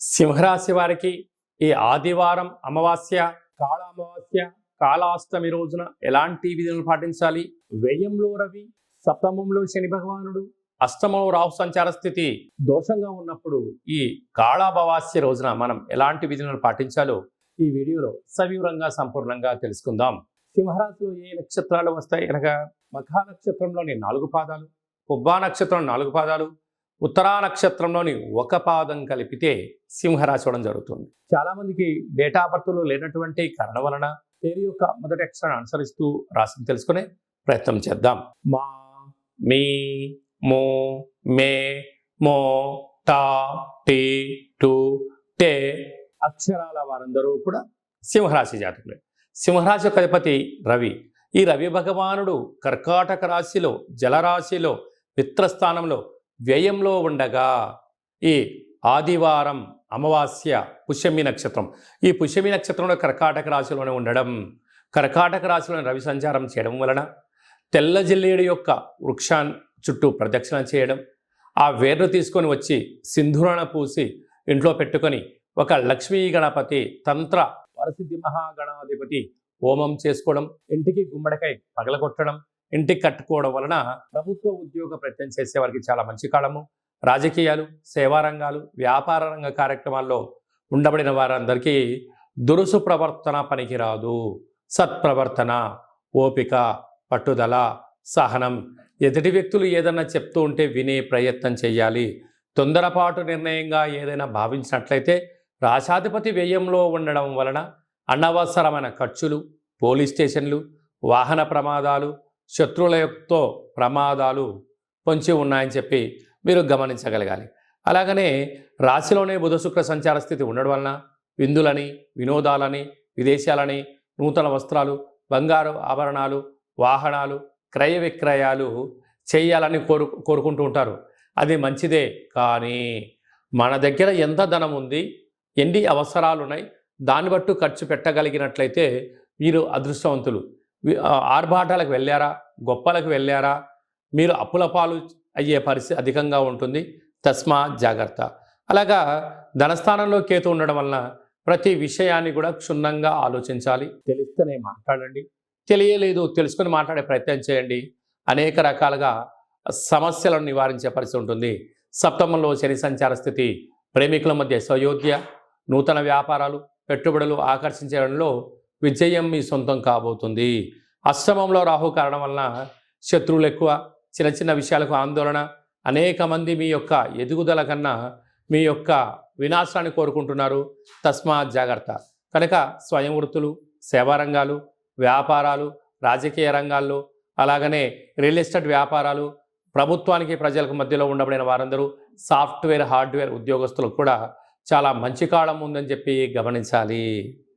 సింహరాశి వారికి ఈ ఆదివారం అమావాస్య, కాళ అమావాస్య, కాళాష్టమి రోజున ఎలాంటి విధులను పాటించాలి? వ్యయంలో రవి, సప్తమంలో శని భగవానుడు, అష్టమంలో రాహు సంచార స్థితి దోషంగా ఉన్నప్పుడు ఈ కాళ అమావాస్య రోజున మనం ఎలాంటి విధులను పాటించాలో ఈ వీడియోలో సవివరంగా సంపూర్ణంగా తెలుసుకుందాం. సింహరాశిలో ఏ నక్షత్రాలు వస్తాయి అనగా మఖా నక్షత్రంలోని 4 పాదాలు, పుబ్బా నక్షత్రం 4 పాదాలు, ఉత్తరా నక్షత్రంలోని 1 పాదం కలిపితే సింహరాశి అవడం జరుగుతుంది. చాలా మందికి డేటా బర్త్లో లేనటువంటి కారణం వలన పేరు యొక్క మొదటి అక్షరాన్ని అనుసరిస్తూ రాశిని తెలుసుకునే ప్రయత్నం చేద్దాం. మా, మీ, మో, మే, మో, టా, టీ, టు, టే అక్షరాల వారందరూ కూడా సింహరాశి జాతకులే. సింహరాశి యొక్క అధిపతి రవి. ఈ రవి భగవానుడు కర్కాటక రాశిలో, జలరాశిలో, మిత్రస్థానంలో వ్యయంలో ఉండగా ఈ ఆదివారం అమావాస్య పుష్యమి నక్షత్రం, ఈ పుష్యమి నక్షత్రంలో కర్కాటక రాశిలోనే ఉండడం, కర్కాటక రాశిలోని రవి సంచారం చేయడం వలన తెల్ల జిల్లేడు యొక్క వృక్షాన్ని చుట్టూ ప్రదక్షిణ చేయడం, ఆ వేర్ను తీసుకొని వచ్చి సింధూరణ పూసి ఇంట్లో పెట్టుకొని ఒక లక్ష్మీ గణపతి తంత్ర వరసిద్ధి మహాగణాధిపతి హోమం చేసుకోవడం, ఇంటికి గుమ్మడికాయ పగలగొట్టడం, ఇంటికి కట్టుకోవడం వలన ప్రభుత్వ ఉద్యోగ ప్రయత్నం చేసే వారికి చాలా మంచి కాలము. రాజకీయాలు, సేవా రంగాలు, వ్యాపార రంగ కార్యక్రమాల్లో ఉండబడిన వారందరికీ దురుసు ప్రవర్తన పనికిరాదు. సత్ప్రవర్తన, ఓపిక, పట్టుదల, సహనం, ఎదుటి వ్యక్తులు ఏదన్నా చెప్తూ ఉంటే వినే ప్రయత్నం చేయాలి. తొందరపాటు నిర్ణయంగా ఏదైనా భావించినట్లయితే రాశాధిపతి వ్యయంలో ఉండడం వలన అనవసరమైన ఖర్చులు, పోలీస్ స్టేషన్లు, వాహన ప్రమాదాలు, శత్రువుల యొక్క ప్రమాదాలు పొంచి ఉన్నాయని చెప్పి మీరు గమనించగలగాలి. అలాగనే రాశిలోనే బుధ శుక్ర సంచార స్థితి ఉండడం వలన విందులని, వినోదాలని, విదేశాలని, నూతన వస్త్రాలు, బంగారు ఆభరణాలు, వాహనాలు, క్రయ విక్రయాలు చేయాలని కోరుకుంటూ ఉంటారు. అది మంచిదే. కానీ మన దగ్గర ఎంత ధనం ఉంది, ఎన్ని అవసరాలు ఉన్నాయి, దాన్ని బట్టు ఖర్చు పెట్టగలిగినట్లయితే మీరు అదృష్టవంతులు. ఆర్భాటాలకు వెళ్ళారా, గొప్పలకు వెళ్ళారా, మీరు అప్పుల పాలు అయ్యే పరిస్థితి అధికంగా ఉంటుంది. తస్మా జాగ్రత్త. అలాగా ధనస్థానంలో కేతు ఉండడం వలన ప్రతి విషయాన్ని కూడా క్షుణ్ణంగా ఆలోచించాలి. తెలిస్తేనే మాట్లాడండి, తెలియలేదు తెలుసుకొని మాట్లాడే ప్రయత్నం చేయండి. అనేక రకాలుగా సమస్యలను నివారించే పరిస్థితి ఉంటుంది. సప్తమంలో శని సంచార స్థితి ప్రేమికుల మధ్య సయోధ్య, నూతన వ్యాపారాలు, పెట్టుబడులు ఆకర్షించడంలో విజయం మీ సొంతం కాబోతుంది. అష్టమంలో రాహు కారణం వలన శత్రువులు ఎక్కువ, చిన్న చిన్న విషయాలకు ఆందోళన, అనేక మంది మీ యొక్క ఎదుగుదల కన్నా మీ యొక్క వినాశాన్ని కోరుకుంటున్నారు. తస్మాత్ జాగ్రత్త. కనుక స్వయం వృత్తులు, సేవా రంగాలు, వ్యాపారాలు, రాజకీయ రంగాల్లో, అలాగనే రియల్ ఎస్టేట్ వ్యాపారాలు, ప్రభుత్వానికి ప్రజలకు మధ్యలో ఉండబడిన వారందరూ, సాఫ్ట్వేర్, హార్డ్వేర్ ఉద్యోగస్తులకు కూడా చాలా మంచి కాలం ఉందని చెప్పి గమనించాలి.